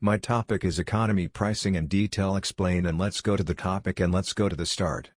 My topic is economy pricing and detail explain, and let's go to the topic and let's go to the start.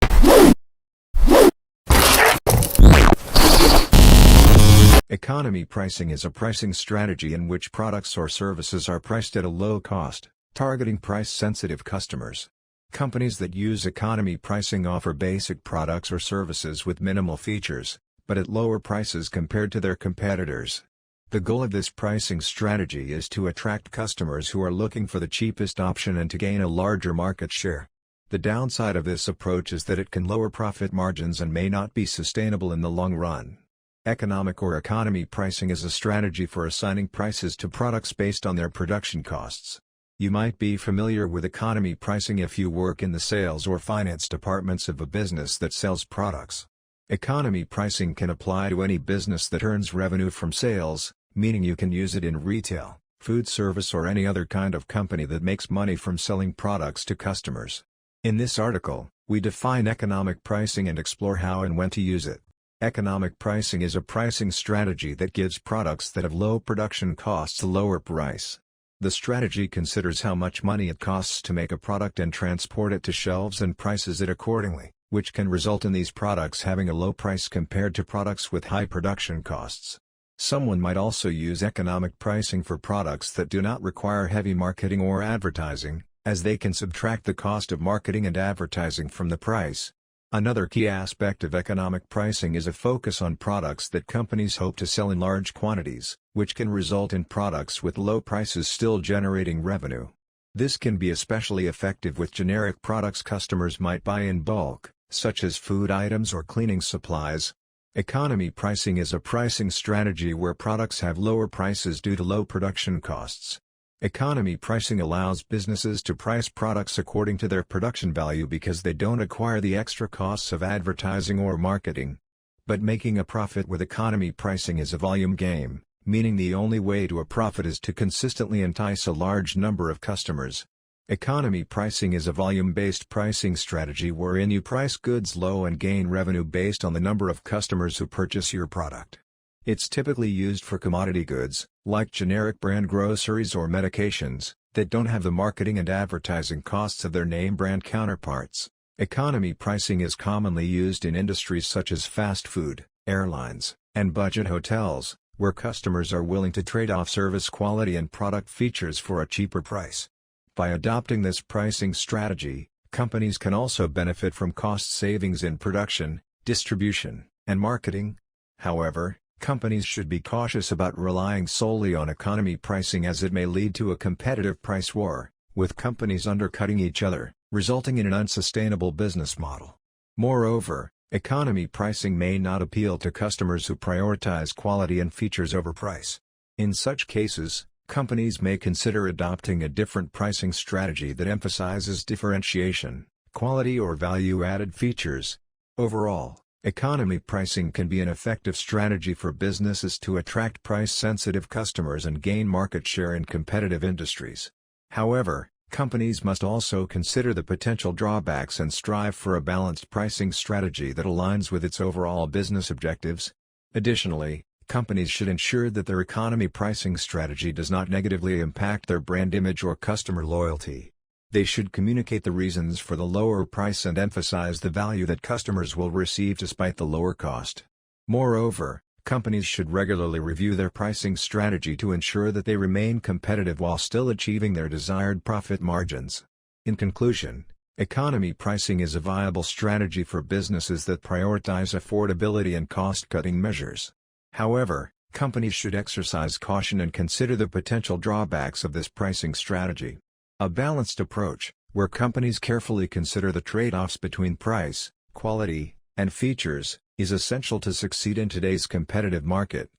Economy pricing is a pricing strategy in which products or services are priced at a low cost, targeting price-sensitive customers. Companies that use economy pricing offer basic products or services with minimal features, but at lower prices compared to their competitors. The goal of this pricing strategy is to attract customers who are looking for the cheapest option and to gain a larger market share. The downside of this approach is that it can lower profit margins and may not be sustainable in the long run. Economic or economy pricing is a strategy for assigning prices to products based on their production costs. You might be familiar with economy pricing if you work in the sales or finance departments of a business that sells products. Economy pricing can apply to any business that earns revenue from sales, meaning you can use it in retail, food service, or any other kind of company that makes money from selling products to customers. In this article, we define economic pricing and explore how and when to use it. Economic pricing is a pricing strategy that gives products that have low production costs a lower price. The strategy considers how much money it costs to make a product and transport it to shelves and prices it accordingly, which can result in these products having a low price compared to products with high production costs. Someone might also use economic pricing for products that do not require heavy marketing or advertising, as they can subtract the cost of marketing and advertising from the price. Another key aspect of economic pricing is a focus on products that companies hope to sell in large quantities, which can result in products with low prices still generating revenue. This can be especially effective with generic products customers might buy in bulk, such as food items or cleaning supplies. Economy pricing is a pricing strategy where products have lower prices due to low production costs. Economy pricing allows businesses to price products according to their production value because they don't acquire the extra costs of advertising or marketing. But making a profit with economy pricing is a volume game, meaning the only way to a profit is to consistently entice a large number of customers. Economy pricing is a volume-based pricing strategy wherein you price goods low and gain revenue based on the number of customers who purchase your product. It's typically used for commodity goods, like generic brand groceries or medications, that don't have the marketing and advertising costs of their name brand counterparts. Economy pricing is commonly used in industries such as fast food, airlines, and budget hotels, where customers are willing to trade off service quality and product features for a cheaper price. By adopting this pricing strategy, companies can also benefit from cost savings in production, distribution, and marketing. However, companies should be cautious about relying solely on economy pricing as it may lead to a competitive price war, with companies undercutting each other, resulting in an unsustainable business model. Moreover, economy pricing may not appeal to customers who prioritize quality and features over price. In such cases, companies may consider adopting a different pricing strategy that emphasizes differentiation, quality, or value-added features. Overall, economy pricing can be an effective strategy for businesses to attract price-sensitive customers and gain market share in competitive industries. However, companies must also consider the potential drawbacks and strive for a balanced pricing strategy that aligns with its overall business objectives. Additionally, companies should ensure that their economy pricing strategy does not negatively impact their brand image or customer loyalty. They should communicate the reasons for the lower price and emphasize the value that customers will receive despite the lower cost. Moreover, companies should regularly review their pricing strategy to ensure that they remain competitive while still achieving their desired profit margins. In conclusion, economy pricing is a viable strategy for businesses that prioritize affordability and cost-cutting measures. However, companies should exercise caution and consider the potential drawbacks of this pricing strategy. A balanced approach, where companies carefully consider the trade-offs between price, quality, and features, is essential to succeed in today's competitive market.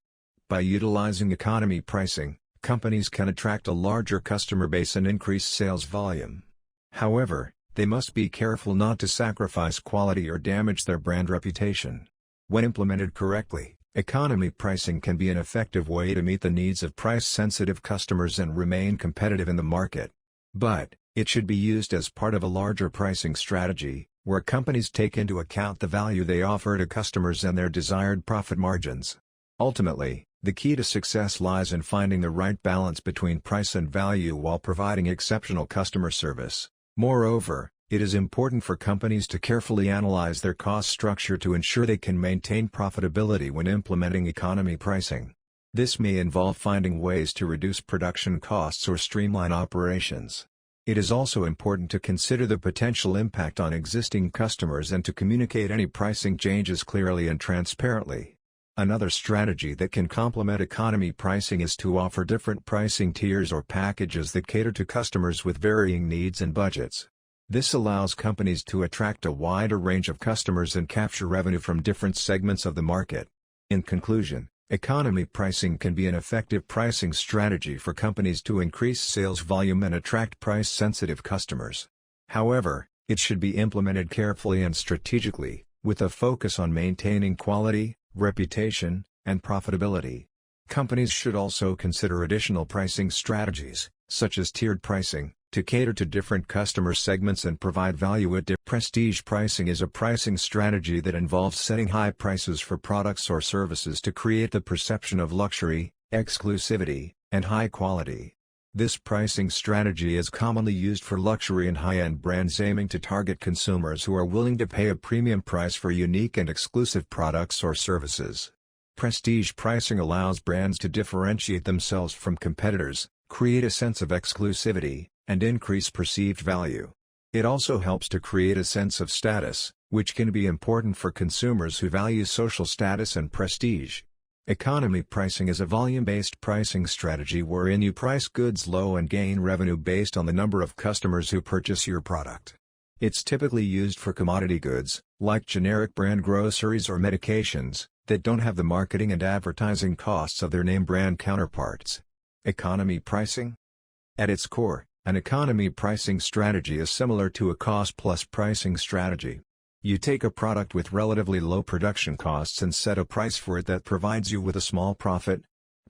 By utilizing economy pricing, companies can attract a larger customer base and increase sales volume. However, they must be careful not to sacrifice quality or damage their brand reputation. When implemented correctly, economy pricing can be an effective way to meet the needs of price-sensitive customers and remain competitive in the market. But, it should be used as part of a larger pricing strategy, where companies take into account the value they offer to customers and their desired profit margins. Ultimately, The key to success lies in finding the right balance between price and value while providing exceptional customer service. Moreover, it is important for companies to carefully analyze their cost structure to ensure they can maintain profitability when implementing economy pricing. This may involve finding ways to reduce production costs or streamline operations. It is also important to consider the potential impact on existing customers and to communicate any pricing changes clearly and transparently. Another strategy that can complement economy pricing is to offer different pricing tiers or packages that cater to customers with varying needs and budgets. This allows companies to attract a wider range of customers and capture revenue from different segments of the market. In conclusion, economy pricing can be an effective pricing strategy for companies to increase sales volume and attract price-sensitive customers. However, it should be implemented carefully and strategically, with a focus on maintaining quality, reputation, and profitability. Companies should also consider additional pricing strategies, such as tiered pricing, to cater to different customer segments and provide value at different. Prestige pricing is a pricing strategy that involves setting high prices for products or services to create the perception of luxury, exclusivity, and high quality. This pricing strategy is commonly used for luxury and high-end brands aiming to target consumers who are willing to pay a premium price for unique and exclusive products or services. Prestige pricing allows brands to differentiate themselves from competitors, create a sense of exclusivity, and increase perceived value. It also helps to create a sense of status, which can be important for consumers who value social status and prestige. Economy pricing is a volume-based pricing strategy wherein you price goods low and gain revenue based on the number of customers who purchase your product. It's typically used for commodity goods, like generic brand groceries or medications, that don't have the marketing and advertising costs of their name brand counterparts. Economy pricing? At its core, an economy pricing strategy is similar to a cost-plus pricing strategy. You take a product with relatively low production costs and set a price for it that provides you with a small profit.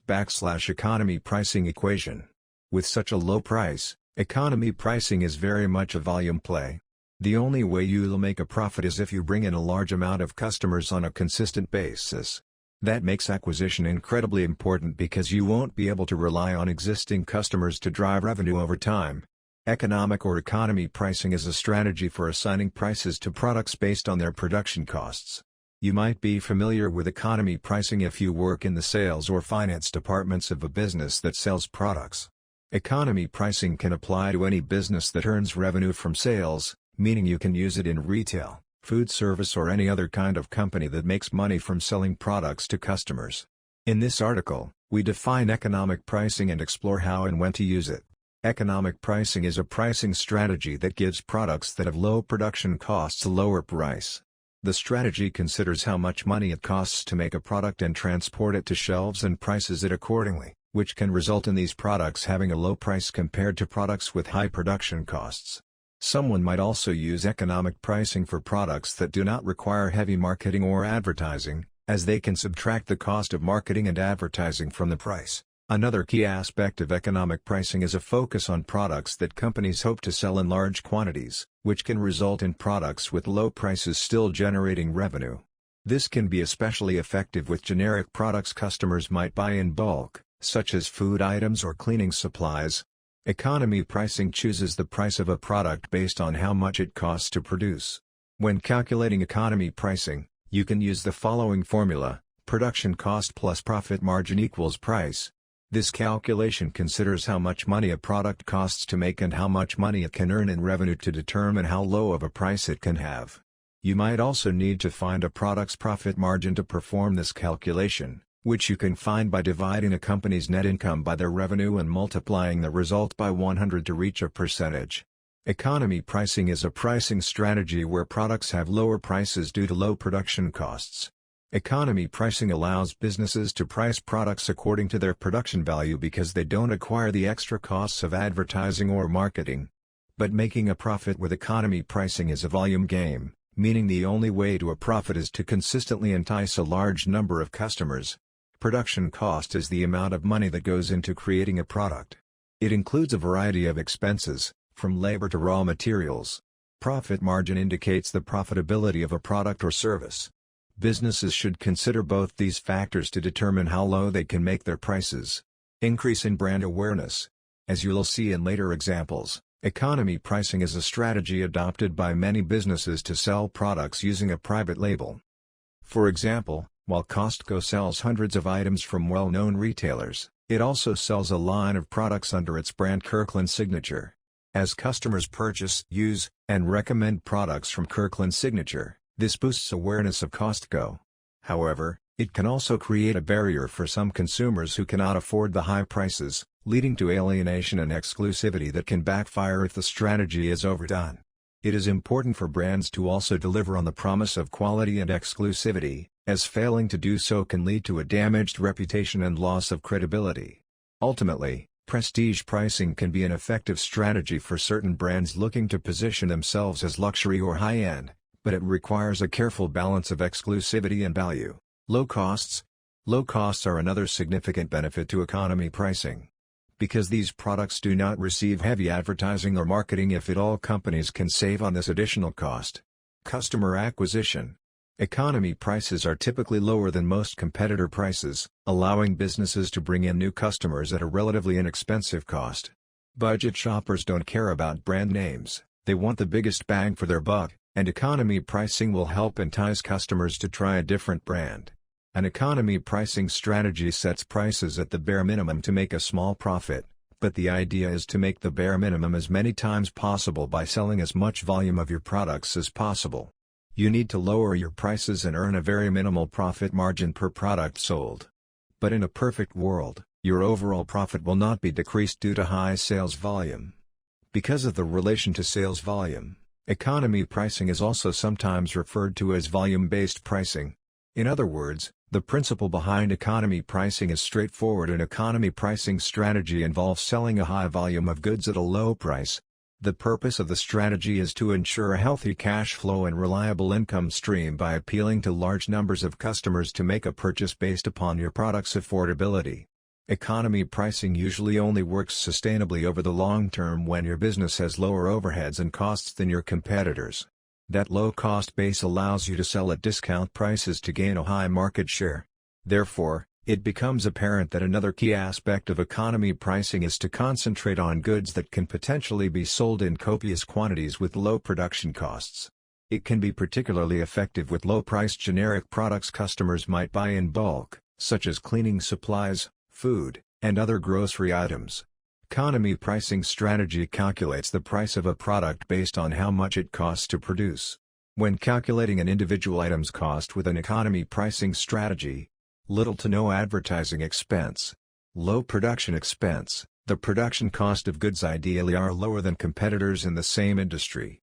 Economy pricing equation. With such a low price, economy pricing is very much a volume play. The only way you'll make a profit is if you bring in a large amount of customers on a consistent basis. That makes acquisition incredibly important because you won't be able to rely on existing customers to drive revenue over time. Economic or economy pricing is a strategy for assigning prices to products based on their production costs. You might be familiar with economy pricing if you work in the sales or finance departments of a business that sells products. Economy pricing can apply to any business that earns revenue from sales, meaning you can use it in retail, food service or any other kind of company that makes money from selling products to customers. In this article, we define economic pricing and explore how and when to use it. Economic pricing is a pricing strategy that gives products that have low production costs a lower price. The strategy considers how much money it costs to make a product and transport it to shelves and prices it accordingly, which can result in these products having a low price compared to products with high production costs. Someone might also use economic pricing for products that do not require heavy marketing or advertising, as they can subtract the cost of marketing and advertising from the price. Another key aspect of economic pricing is a focus on products that companies hope to sell in large quantities, which can result in products with low prices still generating revenue. This can be especially effective with generic products customers might buy in bulk, such as food items or cleaning supplies. Economy pricing chooses the price of a product based on how much it costs to produce. When calculating economy pricing, you can use the following formula: production cost plus profit margin equals price. This calculation considers how much money a product costs to make and how much money it can earn in revenue to determine how low of a price it can have. You might also need to find a product's profit margin to perform this calculation, which you can find by dividing a company's net income by their revenue and multiplying the result by 100 to reach a percentage. Economy pricing is a pricing strategy where products have lower prices due to low production costs. Economy pricing allows businesses to price products according to their production value because they don't acquire the extra costs of advertising or marketing. But making a profit with economy pricing is a volume game, meaning the only way to a profit is to consistently entice a large number of customers. Production cost is the amount of money that goes into creating a product. It includes a variety of expenses, from labor to raw materials. Profit margin indicates the profitability of a product or service. Businesses should consider both these factors to determine how low they can make their prices. Increase in brand awareness. As you'll see in later examples, economy pricing is a strategy adopted by many businesses to sell products using a private label. For example, while Costco sells hundreds of items from well-known retailers, it also sells a line of products under its brand Kirkland Signature. As customers purchase, use, and recommend products from Kirkland Signature, this boosts awareness of Costco. However, it can also create a barrier for some consumers who cannot afford the high prices, leading to alienation and exclusivity that can backfire if the strategy is overdone. It is important for brands to also deliver on the promise of quality and exclusivity, as failing to do so can lead to a damaged reputation and loss of credibility. Ultimately, prestige pricing can be an effective strategy for certain brands looking to position themselves as luxury or high-end, but it requires a careful balance of exclusivity and value. Low costs. Low costs are another significant benefit to economy pricing. Because these products do not receive heavy advertising or marketing, if at all, companies can save on this additional cost. Customer acquisition. Economy prices are typically lower than most competitor prices, allowing businesses to bring in new customers at a relatively inexpensive cost. Budget shoppers don't care about brand names, they want the biggest bang for their buck, and economy pricing will help entice customers to try a different brand. An economy pricing strategy sets prices at the bare minimum to make a small profit, but the idea is to make the bare minimum as many times possible by selling as much volume of your products as possible. You need to lower your prices and earn a very minimal profit margin per product sold. But in a perfect world, your overall profit will not be decreased due to high sales volume. Because of the relation to sales volume, economy pricing is also sometimes referred to as volume-based pricing. In other words, the principle behind economy pricing is straightforward. An economy pricing strategy involves selling a high volume of goods at a low price. The purpose of the strategy is to ensure a healthy cash flow and reliable income stream by appealing to large numbers of customers to make a purchase based upon your product's affordability. Economy pricing usually only works sustainably over the long term when your business has lower overheads and costs than your competitors. That low-cost base allows you to sell at discount prices to gain a high market share. Therefore, it becomes apparent that another key aspect of economy pricing is to concentrate on goods that can potentially be sold in copious quantities with low production costs. It can be particularly effective with low-priced generic products customers might buy in bulk, such as cleaning supplies, food, and other grocery items. Economy pricing strategy calculates the price of a product based on how much it costs to produce. When calculating an individual item's cost with an economy pricing strategy, little to no advertising expense, low production expense, the production cost of goods ideally are lower than competitors in the same industry.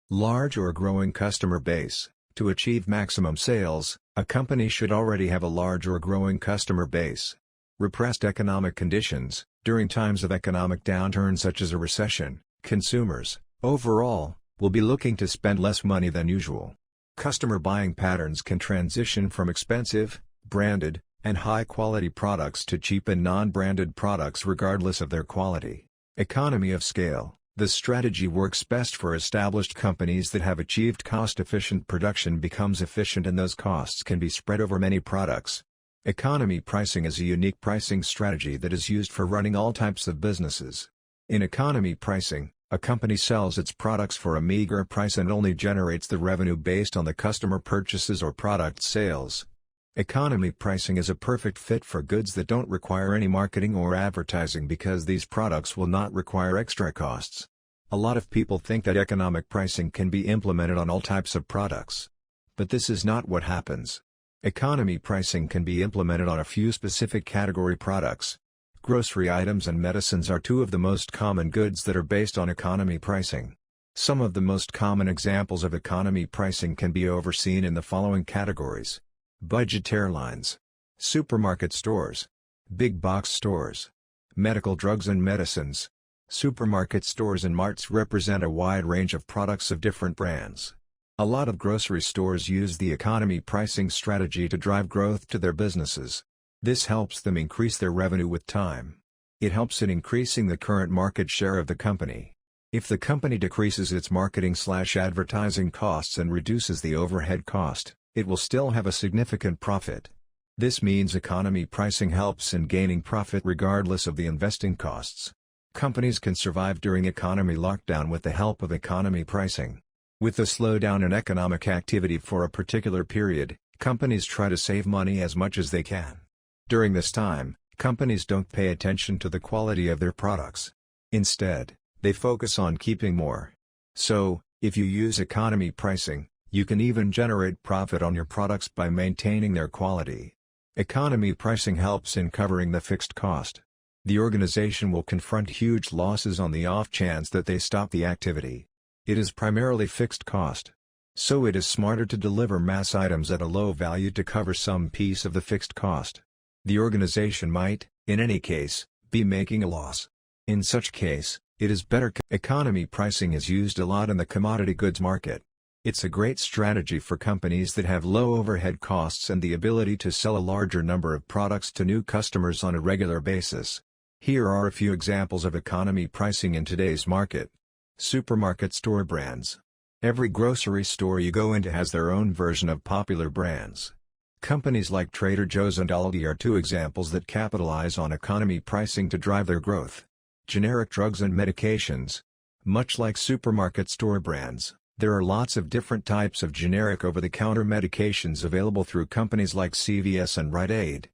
Large or growing customer base. To achieve maximum sales, a company should already have a large or growing customer base. Repressed economic conditions. During times of economic downturn such as a recession, consumers, overall, will be looking to spend less money than usual. Customer buying patterns can transition from expensive, branded, and high-quality products to cheap and non-branded products regardless of their quality. Economy of scale. The strategy works best for established companies that have achieved cost-efficient production. Becomes efficient and those costs can be spread over many products. Economy pricing is a unique pricing strategy that is used for running all types of businesses. In economy pricing, a company sells its products for a meager price and only generates the revenue based on the customer purchases or product sales. Economy pricing is a perfect fit for goods that don't require any marketing or advertising because these products will not require extra costs. A lot of people think that economic pricing can be implemented on all types of products. But this is not what happens. Economy pricing can be implemented on a few specific category products. Grocery items and medicines are two of the most common goods that are based on economy pricing. Some of the most common examples of economy pricing can be overseen in the following categories: budget airlines, supermarket stores, big box stores, medical drugs and medicines. Supermarket stores and marts represent a wide range of products of different brands. A lot of grocery stores use the economy pricing strategy to drive growth to their businesses. This helps them increase their revenue with time. It helps in increasing the current market share of the company. If the company decreases its marketing/advertising costs and reduces the overhead cost, it will still have a significant profit. This means economy pricing helps in gaining profit regardless of the investing costs. Companies can survive during economy lockdown with the help of economy pricing. With the slowdown in economic activity for a particular period, companies try to save money as much as they can. During this time, companies don't pay attention to the quality of their products. Instead, they focus on keeping more. So, if you use economy pricing, you can even generate profit on your products by maintaining their quality. Economy pricing helps in covering the fixed cost. The organization will confront huge losses on the off chance that they stop the activity. It is primarily fixed cost. So it is smarter to deliver mass items at a low value to cover some piece of the fixed cost. The organization might, in any case, be making a loss. In such case, it is better. Economy pricing is used a lot in the commodity goods market. It's a great strategy for companies that have low overhead costs and the ability to sell a larger number of products to new customers on a regular basis. Here are a few examples of economy pricing in today's market. Supermarket store brands. Every grocery store you go into has their own version of popular brands. Companies like Trader Joe's and Aldi are two examples that capitalize on economy pricing to drive their growth. Generic drugs and medications. Much like supermarket store brands, there are lots of different types of generic over-the-counter medications available through companies like CVS and Rite Aid.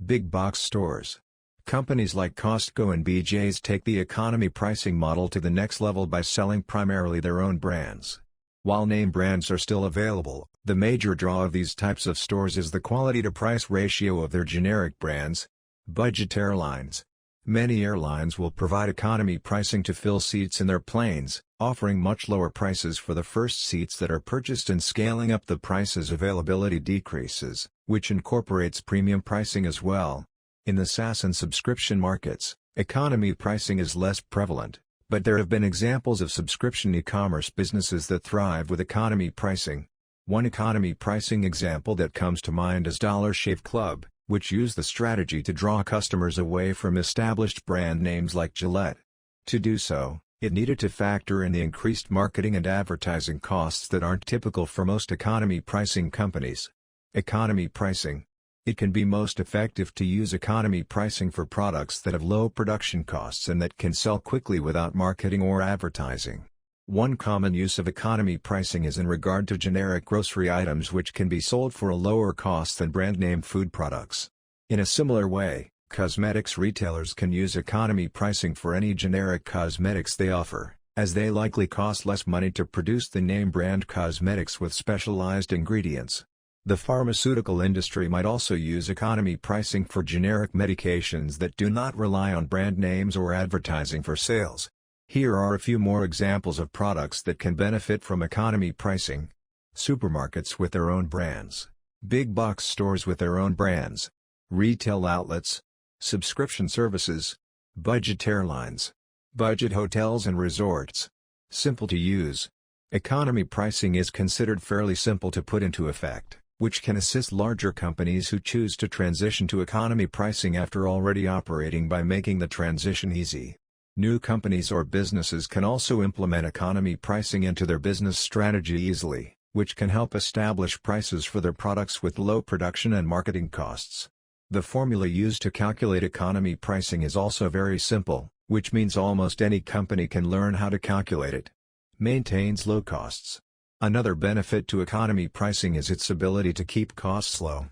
Big box stores. Companies like Costco and BJ's take the economy pricing model to the next level by selling primarily their own brands. While name brands are still available, the major draw of these types of stores is the quality-to-price ratio of their generic brands. Budget airlines. Many airlines will provide economy pricing to fill seats in their planes, offering much lower prices for the first seats that are purchased and scaling up the price as availability decreases, which incorporates premium pricing as well. In the SaaS and subscription markets, economy pricing is less prevalent, but there have been examples of subscription e-commerce businesses that thrive with economy pricing. One economy pricing example that comes to mind is Dollar Shave Club, which used the strategy to draw customers away from established brand names like Gillette. To do so, it needed to factor in the increased marketing and advertising costs that aren't typical for most economy pricing companies. Economy pricing. It can be most effective to use economy pricing for products that have low production costs and that can sell quickly without marketing or advertising. One common use of economy pricing is in regard to generic grocery items which can be sold for a lower cost than brand-name food products. In a similar way, cosmetics retailers can use economy pricing for any generic cosmetics they offer, as they likely cost less money to produce than name-brand cosmetics with specialized ingredients. The pharmaceutical industry might also use economy pricing for generic medications that do not rely on brand names or advertising for sales. Here are a few more examples of products that can benefit from economy pricing. Supermarkets with their own brands. Big box stores with their own brands. Retail outlets. Subscription services. Budget airlines. Budget hotels and resorts. Simple to use. Economy pricing is considered fairly simple to put into effect, which can assist larger companies who choose to transition to economy pricing after already operating by making the transition easy. New companies or businesses can also implement economy pricing into their business strategy easily, which can help establish prices for their products with low production and marketing costs. The formula used to calculate economy pricing is also very simple, which means almost any company can learn how to calculate it. Maintains low costs. Another benefit to economy pricing is its ability to keep costs low.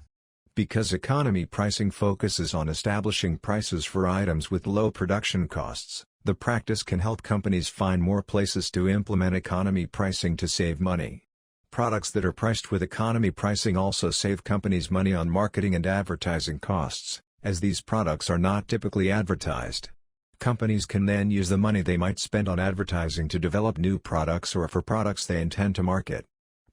Because economy pricing focuses on establishing prices for items with low production costs, the practice can help companies find more places to implement economy pricing to save money. Products that are priced with economy pricing also save companies money on marketing and advertising costs, as these products are not typically advertised. Companies can then use the money they might spend on advertising to develop new products or for products they intend to market.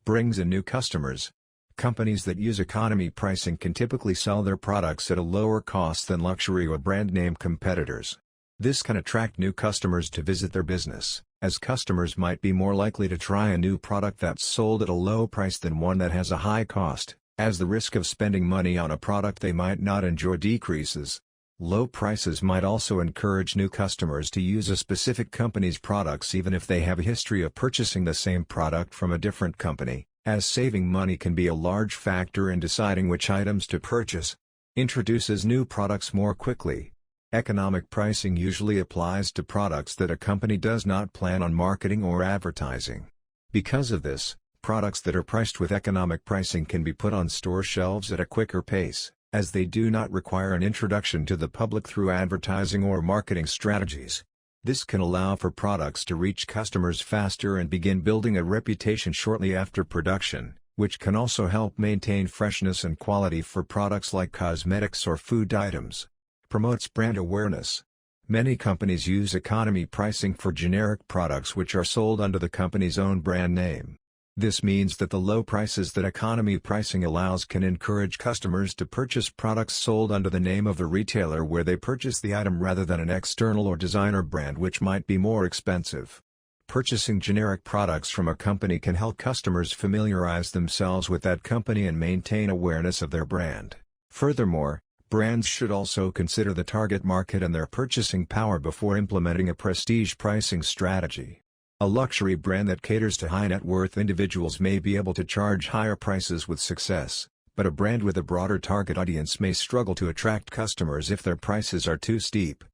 Brings in new customers. Companies that use economy pricing can typically sell their products at a lower cost than luxury or brand name competitors. This can attract new customers to visit their business, as customers might be more likely to try a new product that's sold at a low price than one that has a high cost, as the risk of spending money on a product they might not enjoy decreases. Low prices might also encourage new customers to use a specific company's products even if they have a history of purchasing the same product from a different company, as saving money can be a large factor in deciding which items to purchase. Introduces new products more quickly. Economic pricing usually applies to products that a company does not plan on marketing or advertising. Because of this, products that are priced with economic pricing can be put on store shelves at a quicker pace, as they do not require an introduction to the public through advertising or marketing strategies. This can allow for products to reach customers faster and begin building a reputation shortly after production, which can also help maintain freshness and quality for products like cosmetics or food items. Promotes brand awareness. Many companies use economy pricing for generic products which are sold under the company's own brand name. This means that the low prices that economy pricing allows can encourage customers to purchase products sold under the name of the retailer where they purchase the item rather than an external or designer brand which might be more expensive. Purchasing generic products from a company can help customers familiarize themselves with that company and maintain awareness of their brand. Furthermore, brands should also consider the target market and their purchasing power before implementing a prestige pricing strategy. A luxury brand that caters to high-net-worth individuals may be able to charge higher prices with success, but a brand with a broader target audience may struggle to attract customers if their prices are too steep.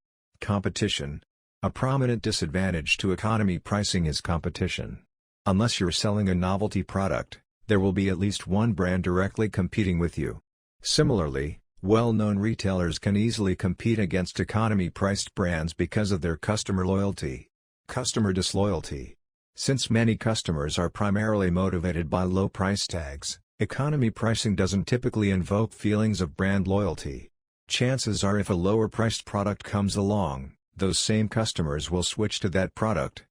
Competition. A prominent disadvantage to economy pricing is competition. Unless you're selling a novelty product, there will be at least one brand directly competing with you. Similarly, well-known retailers can easily compete against economy-priced brands because of their customer loyalty. Customer disloyalty. Since many customers are primarily motivated by low price tags, economy pricing doesn't typically invoke feelings of brand loyalty. Chances are if a lower-priced product comes along, those same customers will switch to that product.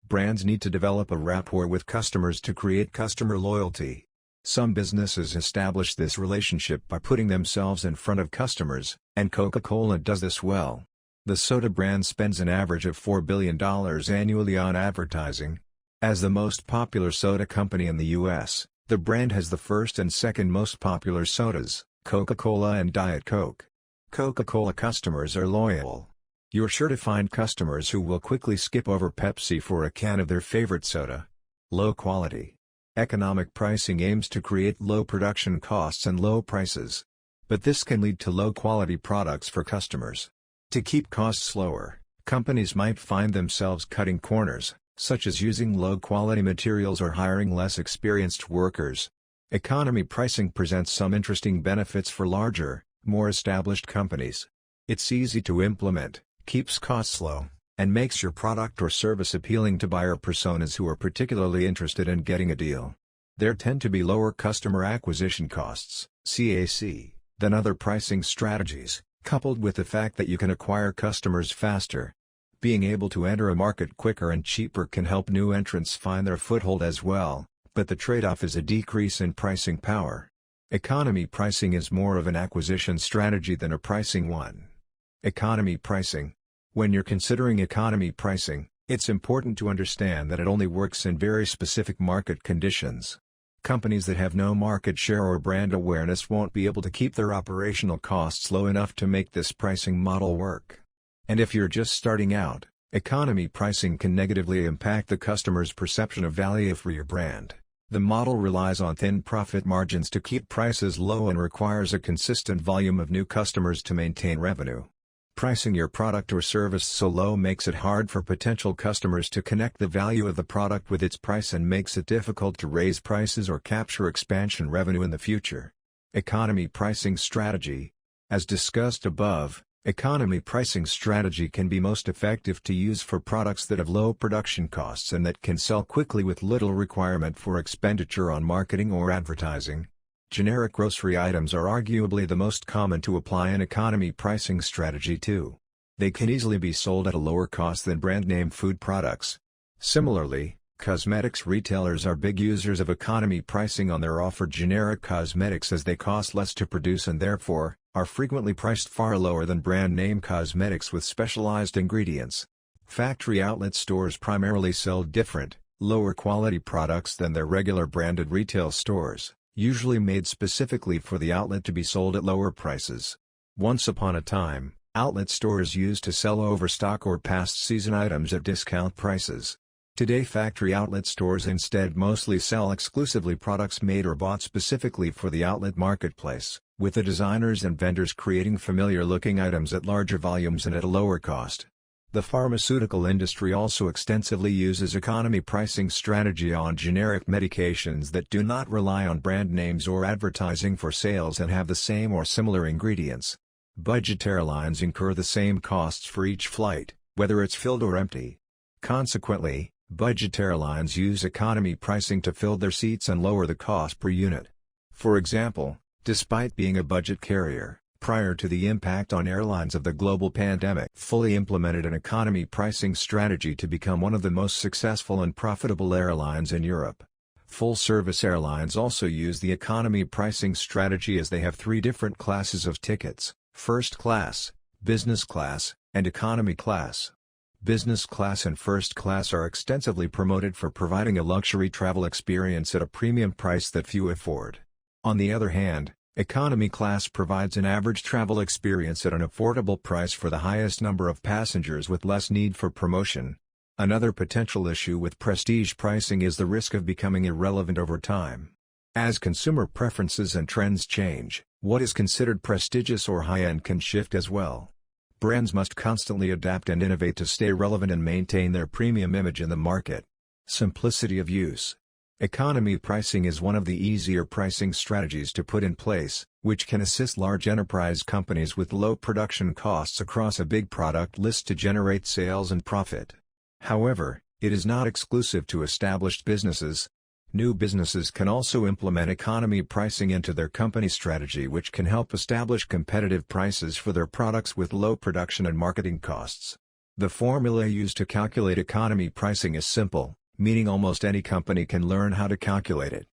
Brands need to develop a rapport with customers to create customer loyalty. Some businesses establish this relationship by putting themselves in front of customers, and Coca-Cola does this well. The soda brand spends an average of $4 billion annually on advertising. As the most popular soda company in the U.S., the brand has the first and second most popular sodas, Coca-Cola and Diet Coke. Coca-Cola customers are loyal. You're sure to find customers who will quickly skip over Pepsi for a can of their favorite soda. Low quality. Economic pricing aims to create low production costs and low prices. But this can lead to low-quality products for customers. To keep costs lower, companies might find themselves cutting corners, such as using low-quality materials or hiring less experienced workers. Economy pricing presents some interesting benefits for larger, more established companies. It's easy to implement, keeps costs low, and makes your product or service appealing to buyer personas who are particularly interested in getting a deal. There tend to be lower customer acquisition costs, CAC, than other pricing strategies, coupled with the fact that you can acquire customers faster. Being able to enter a market quicker and cheaper can help new entrants find their foothold as well, but the trade-off is a decrease in pricing power. Economy pricing is more of an acquisition strategy than a pricing one. Economy pricing. When you're considering economy pricing, it's important to understand that it only works in very specific market conditions. Companies that have no market share or brand awareness won't be able to keep their operational costs low enough to make this pricing model work. And if you're just starting out, economy pricing can negatively impact the customer's perception of value for your brand. The model relies on thin profit margins to keep prices low and requires a consistent volume of new customers to maintain revenue. Pricing your product or service so low makes it hard for potential customers to connect the value of the product with its price and makes it difficult to raise prices or capture expansion revenue in the future. Economy pricing strategy. As discussed above, economy pricing strategy can be most effective to use for products that have low production costs and that can sell quickly with little requirement for expenditure on marketing or advertising. Generic grocery items are arguably the most common to apply an economy pricing strategy to. They can easily be sold at a lower cost than brand-name food products. Similarly, cosmetics retailers are big users of economy pricing on their offered generic cosmetics as they cost less to produce and therefore, are frequently priced far lower than brand-name cosmetics with specialized ingredients. Factory outlet stores primarily sell different, lower-quality products than their regular branded retail stores, usually made specifically for the outlet to be sold at lower prices. Once upon a time, outlet stores used to sell overstock or past-season items at discount prices. Today factory outlet stores instead mostly sell exclusively products made or bought specifically for the outlet marketplace, with the designers and vendors creating familiar-looking items at larger volumes and at a lower cost. The pharmaceutical industry also extensively uses economy pricing strategy on generic medications that do not rely on brand names or advertising for sales and have the same or similar ingredients. Budget airlines incur the same costs for each flight, whether it's filled or empty. Consequently, budget airlines use economy pricing to fill their seats and lower the cost per unit. For example, despite being a budget carrier, prior to the impact on airlines of the global pandemic, fully implemented an economy pricing strategy to become one of the most successful and profitable airlines in Europe. Full-service airlines also use the economy pricing strategy as they have three different classes of tickets: first class, business class, and economy class. Business class and first class are extensively promoted for providing a luxury travel experience at a premium price that few afford. On the other hand, economy class provides an average travel experience at an affordable price for the highest number of passengers with less need for promotion. Another potential issue with prestige pricing is the risk of becoming irrelevant over time. As consumer preferences and trends change, what is considered prestigious or high-end can shift as well. Brands must constantly adapt and innovate to stay relevant and maintain their premium image in the market. Simplicity of use. Economy pricing is one of the easier pricing strategies to put in place, which can assist large enterprise companies with low production costs across a big product list to generate sales and profit. However, it is not exclusive to established businesses. New businesses can also implement economy pricing into their company strategy, which can help establish competitive prices for their products with low production and marketing costs. The formula used to calculate economy pricing is simple, meaning almost any company can learn how to calculate it.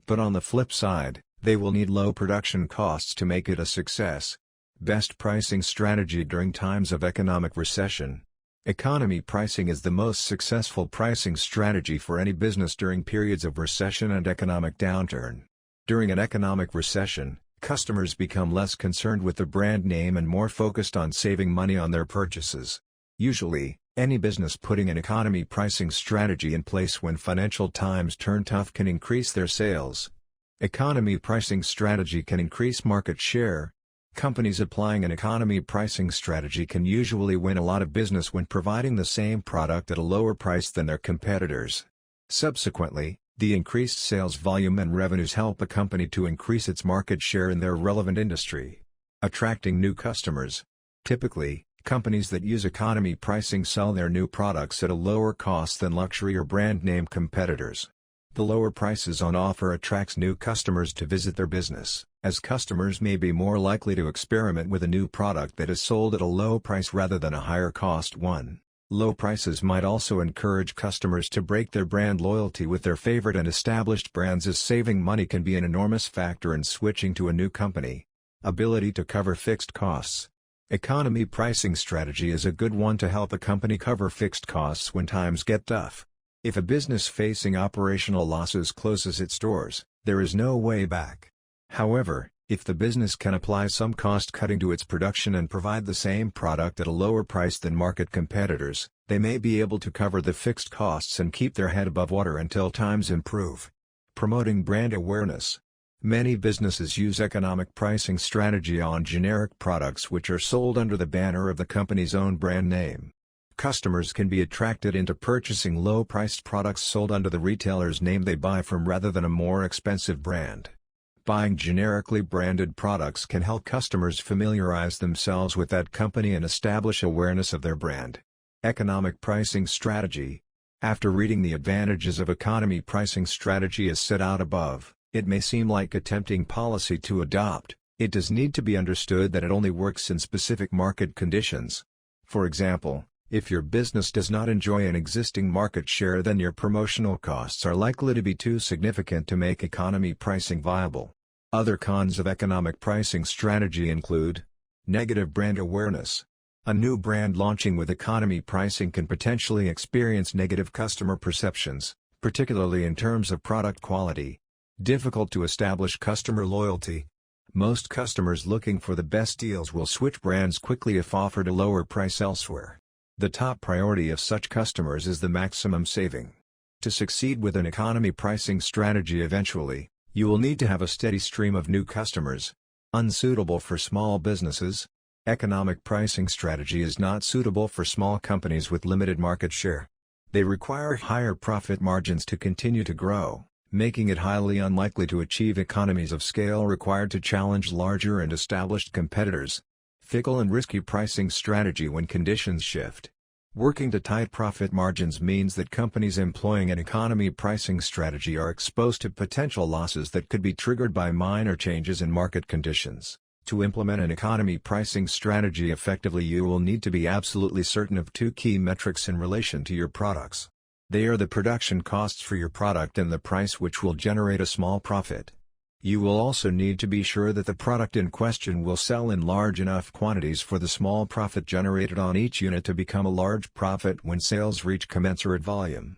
But on the flip side, they will need low production costs to make it a success. Best pricing strategy during times of economic recession. Economy pricing is the most successful pricing strategy for any business during periods of recession and economic downturn. During an economic recession, customers become less concerned with the brand name and more focused on saving money on their purchases. Usually, any business putting an economy pricing strategy in place when financial times turn tough can increase their sales. Economy pricing strategy can increase market share. Companies applying an economy pricing strategy can usually win a lot of business when providing the same product at a lower price than their competitors. Subsequently, the increased sales volume and revenues help a company to increase its market share in their relevant industry. Attracting new customers. Typically, companies that use economy pricing sell their new products at a lower cost than luxury or brand name competitors. The lower prices on offer attracts new customers to visit their business, as customers may be more likely to experiment with a new product that is sold at a low price rather than a higher cost one. Low prices might also encourage customers to break their brand loyalty with their favorite and established brands, as saving money can be an enormous factor in switching to a new company. Ability to cover fixed costs. Economy pricing strategy is a good one to help a company cover fixed costs when times get tough. If a business facing operational losses closes its doors, there is no way back. However, if the business can apply some cost cutting to its production and provide the same product at a lower price than market competitors, they may be able to cover the fixed costs and keep their head above water until times improve. Promoting brand awareness. Many businesses use economic pricing strategy on generic products which are sold under the banner of the company's own brand name. Customers can be attracted into purchasing low-priced products sold under the retailer's name they buy from rather than a more expensive brand. Buying generically branded products can help customers familiarize themselves with that company and establish awareness of their brand. Economic pricing strategy. After reading the advantages of economy pricing strategy as set out above, it may seem like a tempting policy to adopt. It does need to be understood that it only works in specific market conditions. For example, if your business does not enjoy an existing market share, then your promotional costs are likely to be too significant to make economy pricing viable. Other cons of economic pricing strategy include: negative brand awareness. A new brand launching with economy pricing can potentially experience negative customer perceptions, particularly in terms of product quality. Difficult to establish customer loyalty. Most customers looking for the best deals will switch brands quickly if offered a lower price elsewhere. The top priority of such customers is the maximum saving. To succeed with an economy pricing strategy eventually, you will need to have a steady stream of new customers. Unsuitable for small businesses. Economic pricing strategy is not suitable for small companies with limited market share. They require higher profit margins to continue to grow, making it highly unlikely to achieve economies of scale required to challenge larger and established competitors. Fickle and risky pricing strategy when conditions shift. Working to tight profit margins means that companies employing an economy pricing strategy are exposed to potential losses that could be triggered by minor changes in market conditions. To implement an economy pricing strategy effectively, you will need to be absolutely certain of two key metrics in relation to your products. They are the production costs for your product and the price which will generate a small profit. You will also need to be sure that the product in question will sell in large enough quantities for the small profit generated on each unit to become a large profit when sales reach commensurate volume.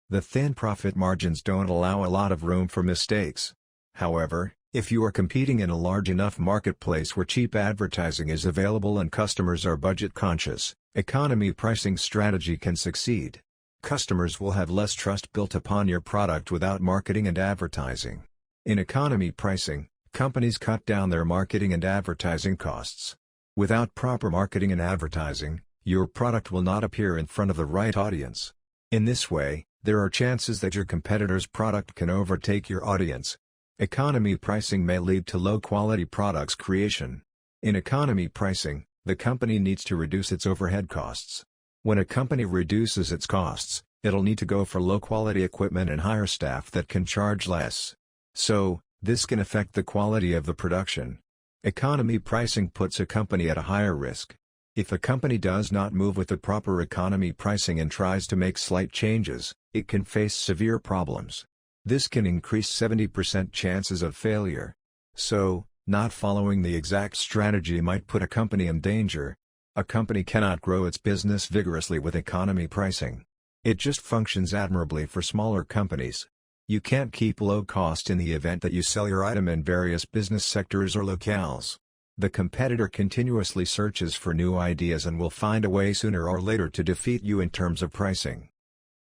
The thin profit margins don't allow a lot of room for mistakes. However, if you are competing in a large enough marketplace where cheap advertising is available and customers are budget conscious, economy pricing strategy can succeed. Customers will have less trust built upon your product without marketing and advertising. In economy pricing, companies cut down their marketing and advertising costs. Without proper marketing and advertising, your product will not appear in front of the right audience. In this way, there are chances that your competitor's product can overtake your audience. Economy pricing may lead to low-quality products creation. In economy pricing, the company needs to reduce its overhead costs. When a company reduces its costs, it'll need to go for low-quality equipment and hire staff that can charge less. So, this can affect the quality of the production. Economy pricing puts a company at a higher risk. If a company does not move with the proper economy pricing and tries to make slight changes, it can face severe problems. This can increase 70% chances of failure. So, not following the exact strategy might put a company in danger. A company cannot grow its business vigorously with economy pricing. It just functions admirably for smaller companies. You can't keep low cost in the event that you sell your item in various business sectors or locales. The competitor continuously searches for new ideas and will find a way sooner or later to defeat you in terms of pricing.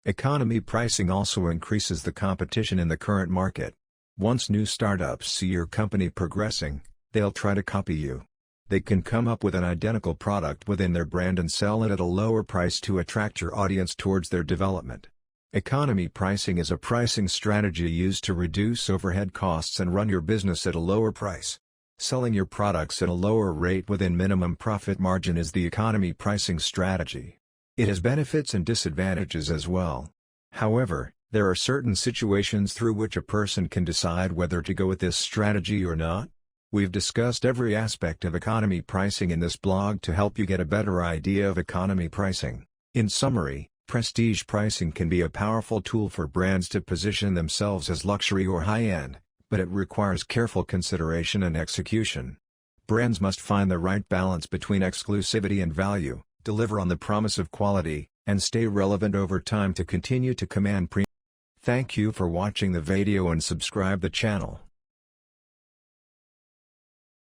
Economy pricing also increases the competition in the current market. Once new startups see your company progressing, they'll try to copy you. They can come up with an identical product within their brand and sell it at a lower price to attract your audience towards their development. Economy pricing is a pricing strategy used to reduce overhead costs and run your business at a lower price. Selling your products at a lower rate within minimum profit margin is the economy pricing strategy. It has benefits and disadvantages as well. However, there are certain situations through which a person can decide whether to go with this strategy or not. We've discussed every aspect of economy pricing in this blog to help you get a better idea of economy pricing. In summary, prestige pricing can be a powerful tool for brands to position themselves as luxury or high-end, but it requires careful consideration and execution. Brands must find the right balance between exclusivity and value, deliver on the promise of quality, and stay relevant over time to continue to command premium. Thank you for watching the video and subscribe the channel.